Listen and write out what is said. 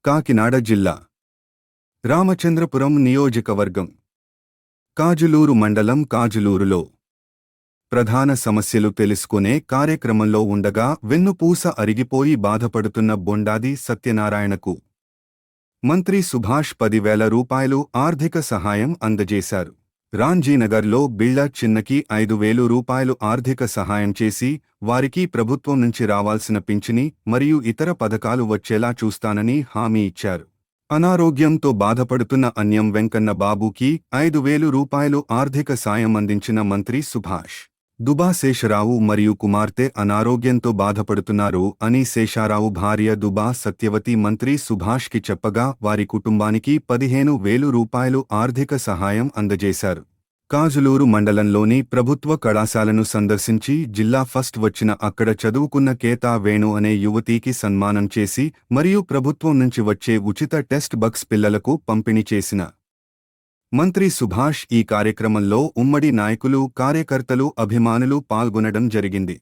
కాకినాడ జిల్లా రామచంద్రపురం నియోజకవర్గం కాజులూరు మండలం కాజులూరులో ప్రధాన సమస్యలు తెలుసుకునే కార్యక్రమంలో ఉండగా వెన్నుపూస అరిగిపోయి బాధపడుతున్న బొండాది సత్యనారాయణకు మంత్రి సుభాష్ 10,000 రూపాయలు ఆర్థిక సహాయం అందజేశారు. రాంజీనగర్లో బిళ్ల చిన్నకి 5,000 రూపాయలు ఆర్థిక సహాయం చేసి వారికి ప్రభుత్వం నుంచి రావాల్సిన పింఛని మరియు ఇతర పథకాలు వచ్చేలా చూస్తానని హామీ ఇచ్చారు. అనారోగ్యంతో బాధపడుతున్న అన్యం వెంకన్న బాబుకి 5,000 రూపాయలు ఆర్థిక సాయం అందించిన మంత్రి సుభాష్. దుబా శేషరావు మరియు కుమార్తె అనారోగ్యంతో బాధపడుతున్నారు అని శేషారావు భార్య దుబా సత్యవతి మంత్రి సుభాష్కి చెప్పగా వారి కుటుంబానికి 15,000 రూపాయలు ఆర్థిక సహాయం అందజేశారు. కాజులూరు మండలంలోని ప్రభుత్వ కళాశాలను సందర్శించి జిల్లా ఫస్ట్ వచ్చిన అక్కడ చదువుకున్న కేతా వేణు అనే యువతీకి సన్మానం చేసి మరియు ప్రభుత్వం నుంచి వచ్చే ఉచిత టెక్స్ట్ బుక్స్ పిల్లలకు పంపిణీ చేసిన మంత్రి సుభాష్ ఈ కార్యక్రమంలో ఉమ్మడి నాయకులు, కార్యకర్తలు, అభిమానులు పాల్గొనడం జరిగింది.